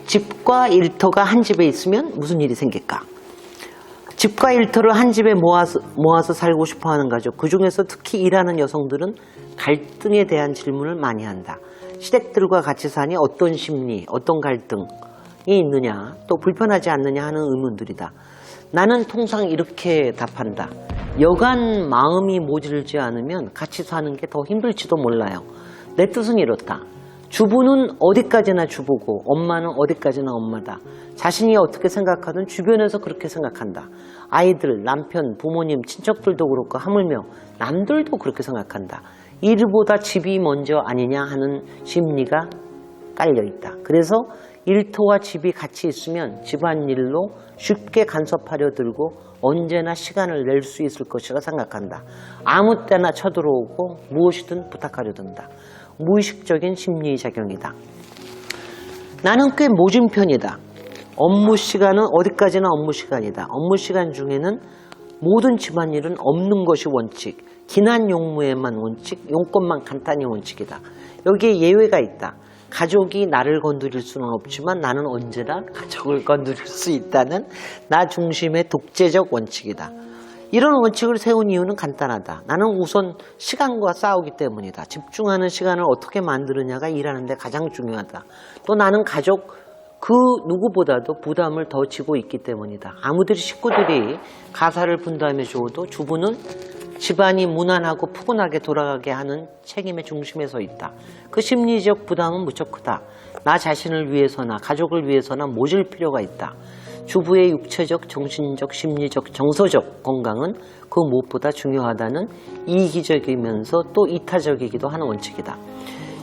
집과 일터가 한 집에 있으면 무슨 일이 생길까? 집과 일터를 한 집에 모아서 살고 싶어하는 가족, 그 중에서 특히 일하는 여성들은 갈등에 대한 질문을 많이 한다. 시댁들과 같이 사니 어떤 심리, 어떤 갈등이 있느냐, 또 불편하지 않느냐 하는 의문들이다. 나는 통상 이렇게 답한다. 여간 마음이 모질지 않으면 같이 사는 게 더 힘들지도 몰라요. 내 뜻은 이렇다. 주부는 어디까지나 주부고 엄마는 어디까지나 엄마다. 자신이 어떻게 생각하든 주변에서 그렇게 생각한다. 아이들, 남편, 부모님, 친척들도 그렇고 하물며 남들도 그렇게 생각한다. 일보다 집이 먼저 아니냐 하는 심리가 깔려있다. 그래서 일터와 집이 같이 있으면 집안일로 쉽게 간섭하려 들고 언제나 시간을 낼 수 있을 것이라 생각한다. 아무 때나 쳐들어오고 무엇이든 부탁하려 든다. 무의식적인 심리작용이다. 나는 꽤 모진 편이다. 업무 시간은 어디까지나 업무 시간이다. 업무 시간 중에는 모든 집안일은 없는 것이 원칙, 기난 용무에만 원칙, 용건만 간단히 원칙이다. 여기에 예외가 있다. 가족이 나를 건드릴 수는 없지만 나는 언제나 가족을 건드릴 수 있다는 나 중심의 독재적 원칙이다. 이런 원칙을 세운 이유는 간단하다. 나는 우선 시간과 싸우기 때문이다. 집중하는 시간을 어떻게 만드느냐가 일하는 데 가장 중요하다. 또 나는 가족 그 누구보다도 부담을 더 지고 있기 때문이다. 아무리 식구들이 가사를 분담해 주어도 주부는 집안이 무난하고 푸근하게 돌아가게 하는 책임의 중심에 서 있다. 그 심리적 부담은 무척 크다. 나 자신을 위해서나 가족을 위해서나 모질 필요가 있다. 주부의 육체적, 정신적, 심리적, 정서적 건강은 그 무엇보다 중요하다는 이기적이면서 또 이타적이기도 하는 원칙이다.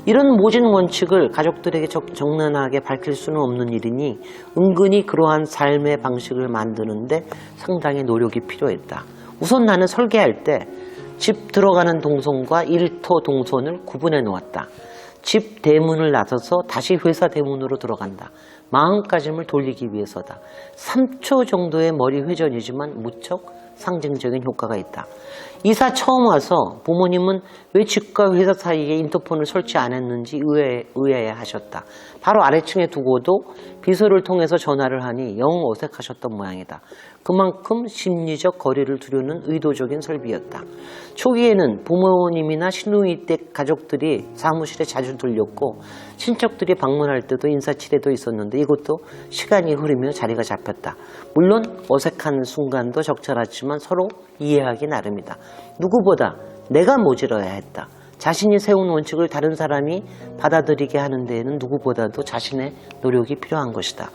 이런 모진 원칙을 가족들에게 적나라하게 밝힐 수는 없는 일이니 은근히 그러한 삶의 방식을 만드는데 상당히 노력이 필요했다. 우선 나는 설계할 때 집 들어가는 동선과 일터 동선을 구분해 놓았다. 집 대문을 나서서 다시 회사 대문으로 들어간다. 마음가짐을 돌리기 위해서다. 3초 정도의 머리 회전이지만 무척 상징적인 효과가 있다. 이사 처음 와서 부모님은 왜 집과 회사 사이에 인터폰을 설치 안 했는지 의아해하셨다. 바로 아래층에 두고도 비서를 통해서 전화를 하니 영 어색하셨던 모양이다. 그만큼 심리적 거리를 두려는 의도적인 설비였다. 초기에는 부모님이나 시누이 댁 가족들이 사무실에 자주 들렸고 친척들이 방문할 때도 인사치레도 있었는데 이것도 시간이 흐르며 자리가 잡혔다. 물론 어색한 순간도 적절하지만 서로 이해하기 나름이다. 누구보다 내가 모질어야 했다. 자신이 세운 원칙을 다른 사람이 받아들이게 하는 데에는 누구보다도 자신의 노력이 필요한 것이다.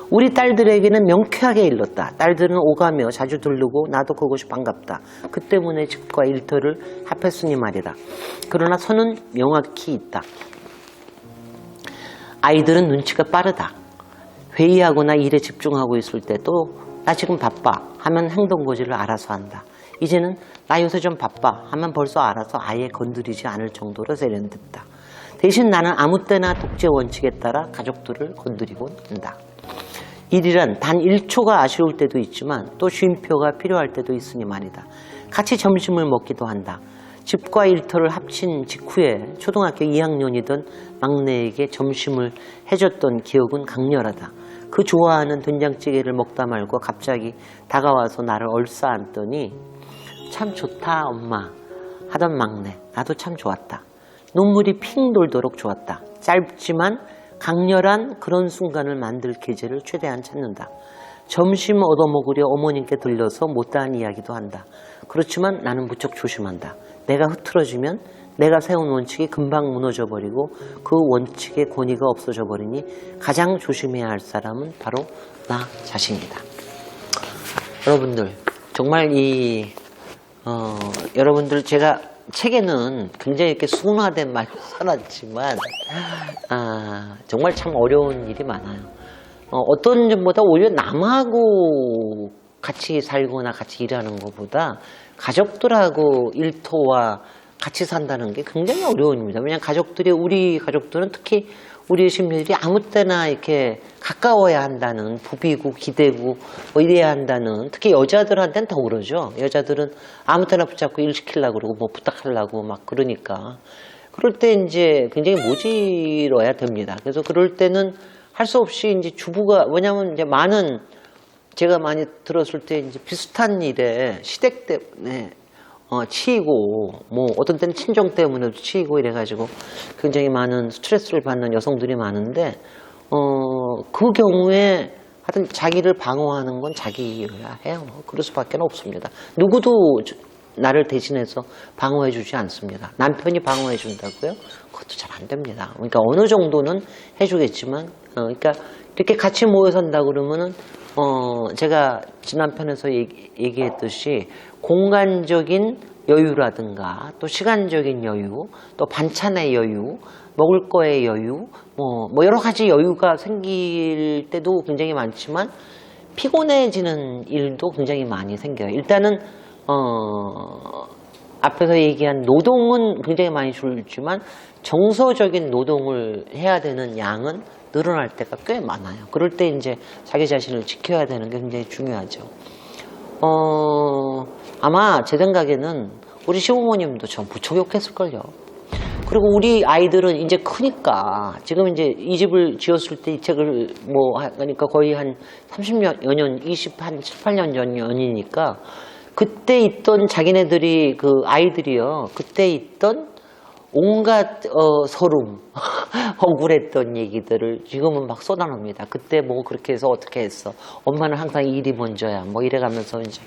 우리 딸들에게는 명쾌하게 일렀다. 딸들은 오가며 자주 들르고 나도 그것이 반갑다. 그 때문에 집과 일터를 합했으니 말이다. 그러나 선은 명확히 있다. 아이들은 눈치가 빠르다. 회의하거나 일에 집중하고 있을 때도 나 지금 바빠 하면 행동 고지를 알아서 한다. 이제는 나 요새 좀 바빠 하면 벌써 알아서 아예 건드리지 않을 정도로 세련됐다. 대신 나는 아무 때나 독재 원칙에 따라 가족들을 건드리곤 한다. 일이란 단 1초가 아쉬울 때도 있지만 또 쉼표가 필요할 때도 있으니 말이다. 같이 점심을 먹기도 한다. 집과 일터를 합친 직후에 초등학교 2학년이던 막내에게 점심을 해줬던 기억은 강렬하다. 그 좋아하는 된장찌개를 먹다 말고 갑자기 다가와서 나를 얼싸안더니 참 좋다 엄마 하던 막내. 나도 참 좋았다. 눈물이 핑 돌도록 좋았다. 짧지만 강렬한 그런 순간을 만들 계제를 최대한 찾는다. 점심 얻어먹으려 어머님께 들려서 못다한 이야기도 한다. 그렇지만 나는 무척 조심한다. 내가 흐트러지면 내가 세운 원칙이 금방 무너져버리고 그 원칙의 권위가 없어져 버리니 가장 조심해야 할 사람은 바로 나 자신이다. 여러분들 정말 여러분들 제가 책에는 굉장히 이렇게 순화된 말을 써놨지만 정말 참 어려운 일이 많아요. 어떤 점보다 오히려 남하고 같이 살거나 같이 일하는 것보다 가족들하고 일터와 같이 산다는 게 굉장히 어려운 일입니다. 왜냐하면 우리 가족들은 특히 우리의 심리들이 아무 때나 이렇게 가까워야 한다는, 부비고 기대고 뭐 이래야 한다는, 특히 여자들한테는 더 그러죠. 여자들은 아무 때나 붙잡고 일 시키려고 그러고 뭐 부탁하려고 막 그러니까. 그럴 때 이제 굉장히 모질어야 됩니다. 그래서 그럴 때는 할 수 없이 이제 주부가, 왜냐면 이제 제가 많이 들었을 때 이제 비슷한 일에 시댁 때문에 치이고, 뭐 어떤 때는 친정 때문에도 치이고 이래가지고 굉장히 많은 스트레스를 받는 여성들이 많은데, 그 경우에 하여튼 자기를 방어하는 건 자기여야 해요. 그럴 수밖에 없습니다. 누구도 나를 대신해서 방어해 주지 않습니다. 남편이 방어해 준다고요? 그것도 잘 안 됩니다. 그러니까 어느 정도는 해주겠지만, 그러니까 이렇게 같이 모여 산다 그러면은, 제가 지난 편에서 얘기했듯이 공간적인 여유라든가 또 시간적인 여유, 또 반찬의 여유, 먹을 거의 여유, 뭐 여러 가지 여유가 생길 때도 굉장히 많지만 피곤해지는 일도 굉장히 많이 생겨요. 일단은 앞에서 얘기한 노동은 굉장히 많이 줄지만 정서적인 노동을 해야 되는 양은 늘어날 때가 꽤 많아요. 그럴 때 이제 자기 자신을 지켜야 되는 게 굉장히 중요하죠. 아마 제 생각에는 우리 시부모님도 전 무척 욕했을걸요. 그리고 우리 아이들은 이제 크니까, 지금 이제 이 집을 지었을 때 이 책을 그러니까 거의 한 30년, 7, 8년 전이니까 그때 있던 자기네들이 아이들이요. 그때 있던 온갖 서름, 억울했던 얘기들을 지금은 막 쏟아냅니다. 그때 뭐 그렇게 해서 어떻게 했어. 엄마는 항상 일이 먼저야. 뭐 이래가면서 이제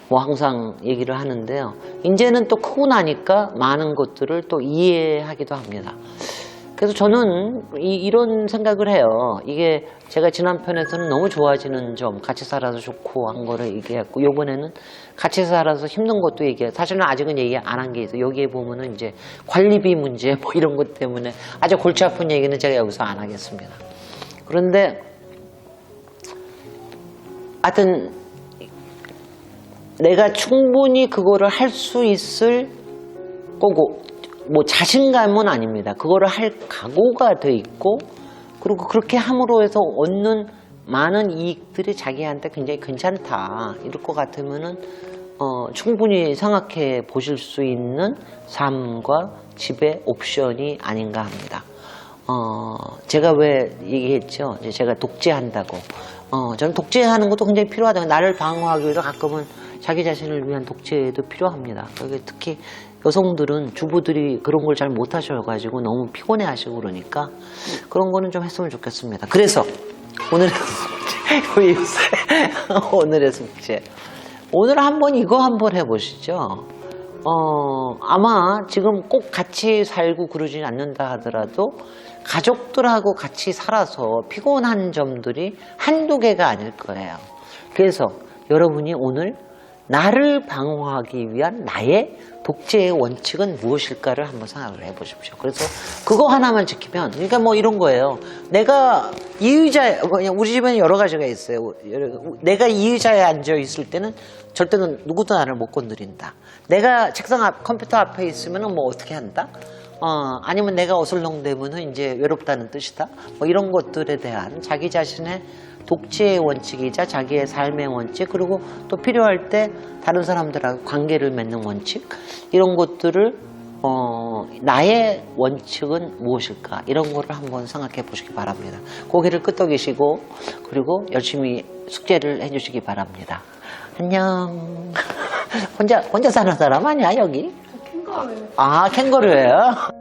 뭐 항상 얘기를 하는데요. 이제는 또 크고 나니까 많은 것들을 또 이해하기도 합니다. 그래서 저는 이런 생각을 해요. 이게 제가 지난 편에서는 너무 좋아지는 점, 같이 살아서 좋고 한 거를 얘기했고, 요번에는 같이 살아서 힘든 것도 얘기해요. 사실은 아직은 얘기 안 한 게 있어요. 여기에 보면은 이제 관리비 문제 뭐 이런 것 때문에 아주 골치 아픈 얘기는 제가 여기서 안 하겠습니다. 그런데 하여튼 내가 충분히 그거를 할 수 있을 거고, 뭐 자신감은 아닙니다. 그거를 할 각오가 돼 있고, 그리고 그렇게 함으로 해서 얻는 많은 이익들이 자기한테 굉장히 괜찮다 이럴 것 같으면은 충분히 생각해 보실 수 있는 삶과 집의 옵션이 아닌가 합니다. 제가 왜 얘기했죠? 이제 제가 독재한다고. 저는 독재하는 것도 굉장히 필요하다. 나를 방어하기 위해서 가끔은 자기 자신을 위한 독재도 필요합니다. 특히 여성들은, 주부들이 그런 걸 잘 못하셔가지고 너무 피곤해 하시고 그러니까 그런 거는 좀 했으면 좋겠습니다. 그래서 오늘의 숙제, 오늘의 숙제. 오늘 한번 이거 한번 해보시죠. 아마 지금 꼭 같이 살고 그러진 않는다 하더라도 가족들하고 같이 살아서 피곤한 점들이 한두 개가 아닐 거예요. 그래서 여러분이 오늘 나를 방어하기 위한 나의 독재의 원칙은 무엇일까를 한번 생각을 해보십시오. 그래서 그거 하나만 지키면, 그러니까 뭐 이런 거예요. 내가 이 의자에, 우리 집에는 여러 가지가 있어요. 내가 이 의자에 앉아 있을 때는 절대는 누구도 나를 못 건드린다. 내가 책상 앞, 컴퓨터 앞에 있으면 뭐 어떻게 한다? 아니면 내가 어슬렁대면 이제 외롭다는 뜻이다. 뭐 이런 것들에 대한 자기 자신의 독재의 원칙이자 자기의 삶의 원칙, 그리고 또 필요할 때 다른 사람들하고 관계를 맺는 원칙, 이런 것들을 나의 원칙은 무엇일까, 이런 거를 한번 생각해 보시기 바랍니다. 고개를 끄덕이시고 그리고 열심히 숙제를 해주시기 바랍니다. 안녕. 혼자 사는 사람 아니야 여기? 캥거루예요. 캥거루예요?